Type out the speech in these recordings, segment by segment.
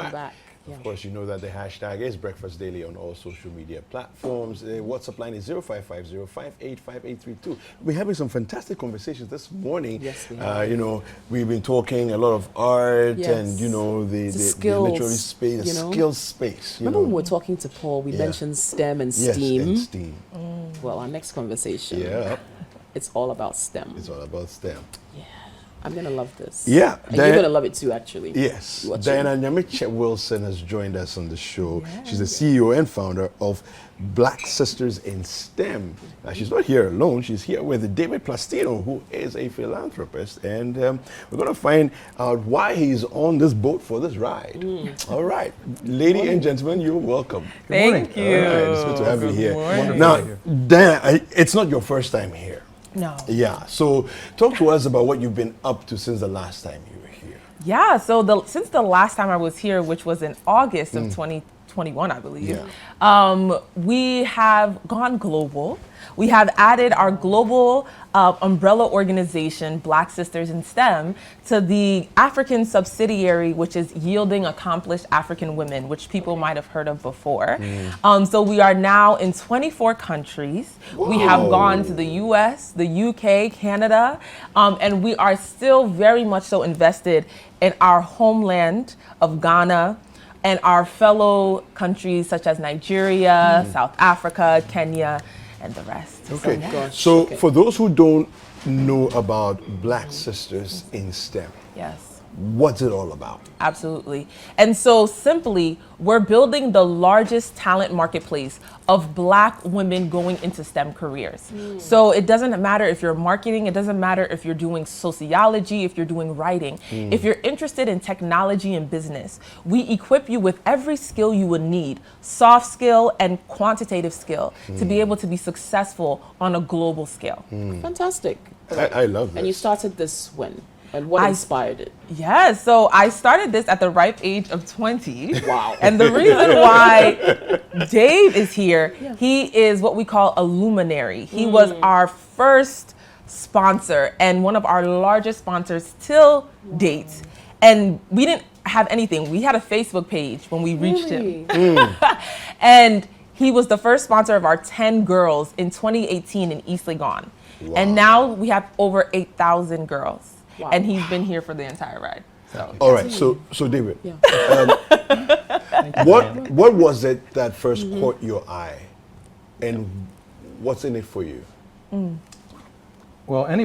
back. Yeah. Of course, you know that the hashtag is Breakfast Daily on all social media platforms. The WhatsApp line is 0550585832. We're having some fantastic conversations this morning. Yes, we are. We've been talking a lot of art Yes. and, the skills, literary space, the skills space. Remember when we were talking to Paul, we mentioned STEM and STEAM? Yes, and STEAM. Well, our next conversation, Yeah. it's all about STEM. It's all about STEM. Yeah. I'm going to love this. Yeah. And you're going to love it too, actually. Yes. Watching. Diana Nyamiche Wilson has joined us on the show. Yeah. She's the CEO and founder of Black Sisters in STEM. She's not here alone. She's here with David Plastino, who is a philanthropist. And we're going to find out why he's on this boat for this ride. All right. Lady and gentlemen, you're welcome. Thank you. All right. It's good to have you here. Morning. Now, Diana, it's not your first time here. No. Yeah. So talk to us about what you've been up to since the last time you were here. Yeah, so since the last time I was here, which was in August of 2021, I believe, we have gone global. We have added our global umbrella organization, Black Sisters in STEM, to the African subsidiary, which is Yielding Accomplished African Women, which people might have heard of before. So we are now in 24 countries. Whoa. We have gone to the US, the UK, Canada, and we are still very much so invested in our homeland of Ghana and our fellow countries such as Nigeria, South Africa, Kenya, and the rest. Okay. So, for those who don't know about Black Sisters in STEM, yes. What's it all about? Absolutely. And so simply, we're building the largest talent marketplace of Black women going into STEM careers. So it doesn't matter if you're marketing, it doesn't matter if you're doing sociology, if you're doing writing. If you're interested in technology and business, we equip you with every skill you would need, soft skill and quantitative skill, to be able to be successful on a global scale. Fantastic. I love this. And you started this when? And what inspired it? Yeah, so I started this at the ripe age of 20. Wow. And the reason why Dave is here, he is what we call a luminary. He was our first sponsor and one of our largest sponsors till date. And we didn't have anything. We had a Facebook page when we reached him. And he was the first sponsor of our 10 girls in 2018 in East Legon. Wow. And now we have over 8,000 girls. Wow. And he's been here for the entire ride. So. All right, so David, what was it that first caught your eye, and what's in it for you? Well, I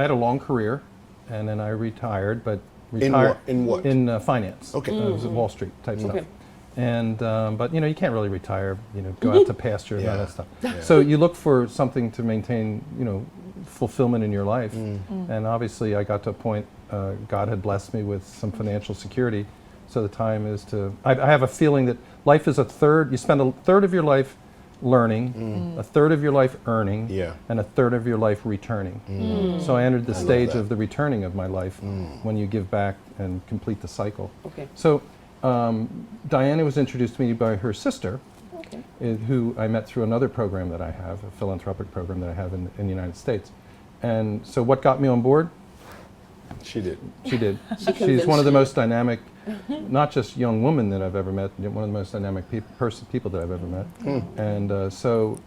had a long career, and then I retired, but In what? In finance. Okay. It was Wall Street type stuff. Okay. And but you can't really retire. Go out to pasture and all that stuff. Yeah. So you look for something to maintain, fulfillment in your life. And obviously, I got to a point. God had blessed me with some financial security. So the time is to. I have a feeling that life is a third. You spend a third of your life learning, a third of your life earning, and a third of your life returning. So I entered the stage of the returning of my life when you give back and complete the cycle. Okay. So Diana was introduced to me by her sister, who I met through another program that I have, a philanthropic program that I have in the United States. And so what got me on board? She did. She's one of the most dynamic, not just young women that I've ever met, one of the most dynamic people that I've ever met. And so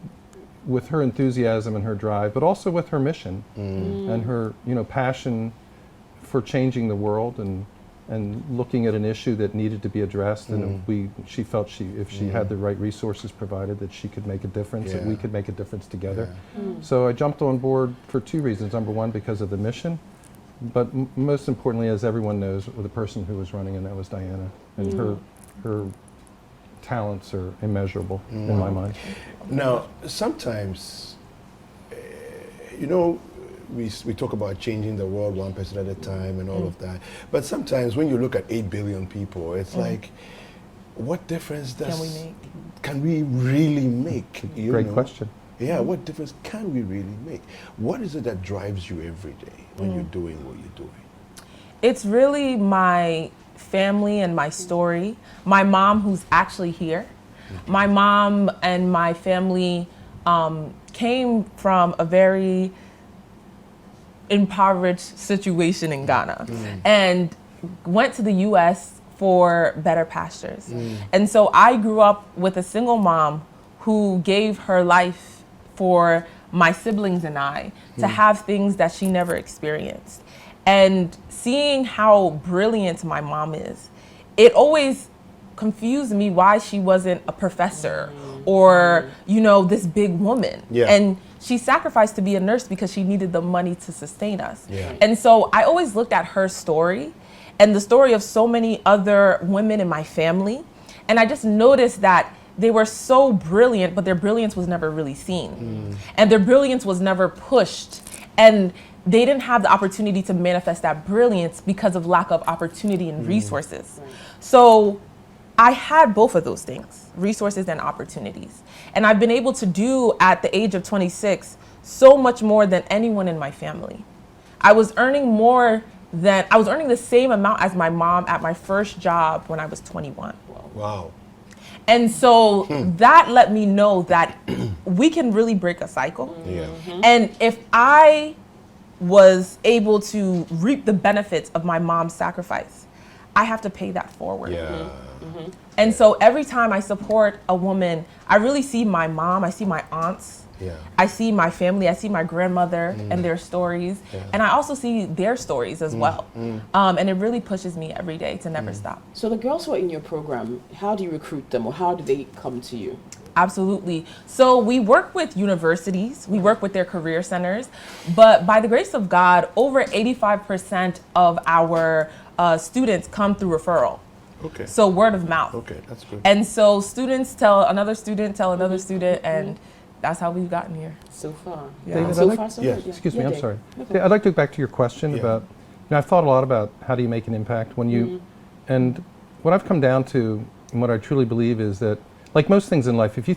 with her enthusiasm and her drive, but also with her mission and her passion for changing the world and looking at an issue that needed to be addressed, and she felt if she had the right resources provided, that she could make a difference, that we could make a difference together. So I jumped on board for two reasons. Number one, because of the mission, but most importantly, as everyone knows, the person who was running, and that was Diana, and her talents are immeasurable in my mind. Now, sometimes, we talk about changing the world one person at a time and all of that. But sometimes when you look at 8 billion people, it's like, what difference can we really make? Great question. Yeah, what difference can we really make? What is it that drives you every day when you're doing what you're doing? It's really my family and my story. My mom, who's actually here. My mom and my family came from a very impoverished situation in Ghana and went to the US for better pastures. And so I grew up with a single mom who gave her life for my siblings and I to have things that she never experienced. And seeing how brilliant my mom is, it always confused me why she wasn't a professor or, you know, this big woman. Yeah. And she sacrificed to be a nurse because she needed the money to sustain us. Yeah. And so I always looked at her story and the story of so many other women in my family. And I just noticed that they were so brilliant, but their brilliance was never really seen. And their brilliance was never pushed. And they didn't have the opportunity to manifest that brilliance because of lack of opportunity and resources. So I had both of those things, resources and opportunities. And I've been able to do at the age of 26 so much more than anyone in my family. I was earning the same amount as my mom at my first job when I was 21. Wow. And so that let me know that we can really break a cycle. Yeah. And if I was able to reap the benefits of my mom's sacrifice, I have to pay that forward. Yeah. And so every time I support a woman, I really see my mom, I see my aunts, Yeah. I see my family, I see my grandmother and their stories, and I also see their stories as well. And it really pushes me every day to never stop. So the girls who are in your program, how do you recruit them or how do they come to you? Absolutely. So we work with universities, we work with their career centers, but by the grace of God, over 85% of our students come through referral. Okay. So word of mouth. Okay, that's good. And so students tell another student, and that's how we've gotten here. So far. Yeah. David, So I'd like- far, so Yeah. good. Excuse me, I'm Dave. sorry. No Yeah, I'd like to go back to your question Yeah. about, I've thought a lot about how do you make an impact when you, and what I've come down to and what I truly believe is that, like most things in life, if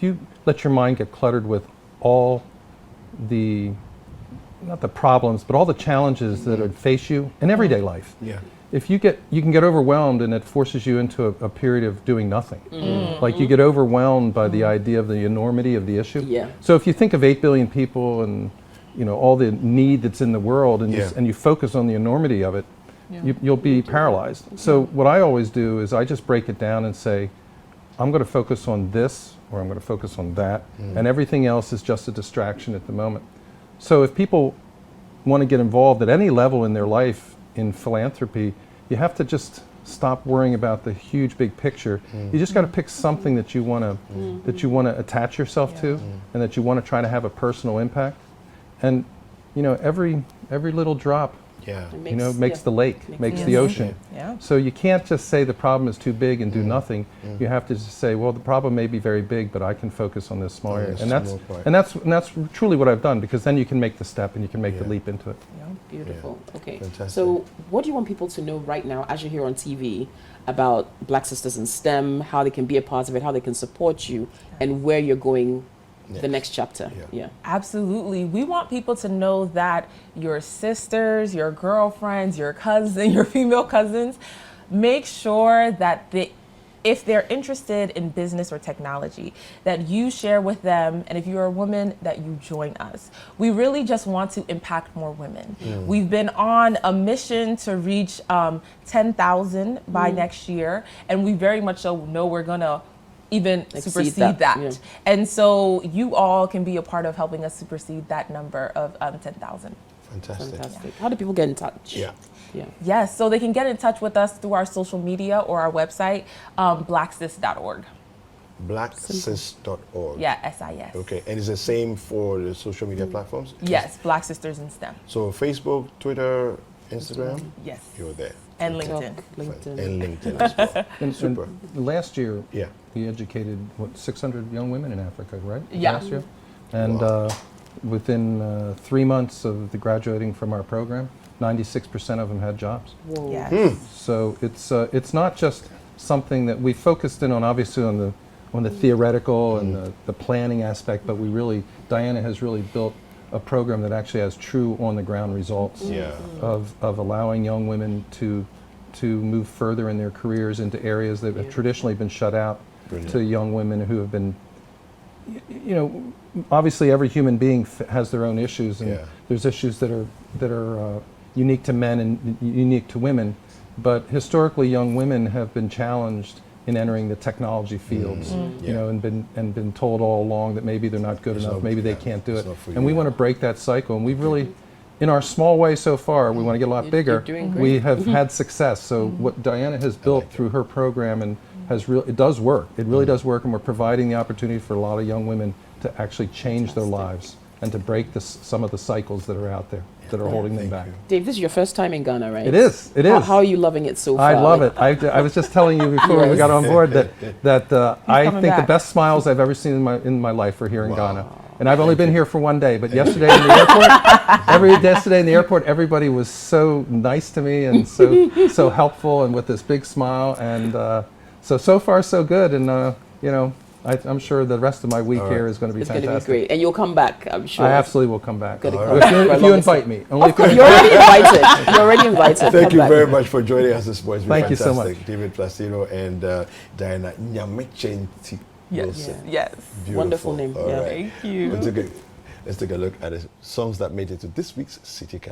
you let your mind get cluttered with all the, not the problems, but all the challenges that would face you in everyday life, Yeah. if you can get overwhelmed and it forces you into a period of doing nothing. Like you get overwhelmed by the idea of the enormity of the issue. Yeah. So if you think of 8 billion people and all the need that's in the world and Yeah. you focus on the enormity of it, you'll be paralyzed. So what I always do is I just break it down and say, I'm going to focus on this or I'm going to focus on that, and everything else is just a distraction at the moment. So if people want to get involved at any level in their life in philanthropy, you have to just stop worrying about the huge big picture. You just got to pick something that you want to attach yourself to, and that you want to try to have a personal impact. And every little drop Yeah. It makes the lake, makes the Yes. ocean. Yeah. So you can't just say the problem is too big and do nothing. You have to just say, well, the problem may be very big, but I can focus on this small area. this And small part. that's truly what I've done, because then you can make the step and you can make the Yeah. leap into it. Beautiful. Okay. Fantastic. So, what do you want people to know right now as you're here on TV about Black Sisters in STEM, how they can be a part of it, how they can support you, and where you're going the next chapter? Yeah. Absolutely. We want people to know that your sisters, your girlfriends, your cousins, your female cousins, make sure that if they're interested in business or technology, that you share with them, and if you're a woman, that you join us. We really just want to impact more women. We've been on a mission to reach 10,000 by next year, and we very much so know we're gonna even Exceed supersede that, that. yeah. And so you all can be a part of helping us supersede that number of 10,000. Fantastic. Fantastic. How do people get in touch? Yeah. Yeah. Yes, so they can get in touch with us through our social media or our website, blacksis.org. Blacksis.org. Yeah, SIS. Okay, and it's the same for the social media platforms? Yes, Black Sisters in STEM. So Facebook, Twitter, Instagram, Yes. you're there. And TikTok, LinkedIn. LinkedIn. And LinkedIn as well. And Super. last year, Yeah. we educated 600 young women in Africa, right? Yeah. Last year, and Wow. within 3 months of the graduating from our program, 96% of them had jobs. Whoa. Yes. So it's not just something that we focused in on, obviously on the theoretical and the planning aspect, but Diana has really built a program that actually has true on the ground results Yeah. of allowing young women to move further in their careers into areas that have traditionally been shut out Brilliant. to young women who have been, obviously every human being has their own issues, and Yeah. there's issues that are unique to men and unique to women, but historically young women have been challenged in entering the technology fields, you know, and been told all along that maybe they're not good enough, maybe they can't do it. And we want to break that cycle, and we've really, in our small way so far, we want to get a lot bigger. doing great. We have had success. So what Diana has built through her program and it does work. It really does work, and we're providing the opportunity for a lot of young women to actually change their lives and to break some of the cycles that are out there that are holding them back. Dave, this is your first time in Ghana, right? It is. It is. How are you loving it so far? I love it. I was just telling you before we got on board that I think back. the best smiles I've ever seen in my life are here in Ghana. And I've only been here for one day, but yesterday in the airport, yesterday in the airport, everybody was so nice to me and so helpful and with this big smile. And so far so good. And you know, I'm sure the rest of my week here is going to be It's fantastic. going to be great. And you'll come back, I'm sure. I absolutely will come back. Gonna If come back for a you longer invite time. me. Only if You're already invited. You're already invited. Thank Come you back. very much for joining us this morning. It's been Thank you so fantastic. much. David Plastino and Diana Nyamechenti Wilson. Yes. Beautiful. Wonderful name. All Yeah. right. Thank you. Let's take a look at the songs that made it to this week's City Countdown.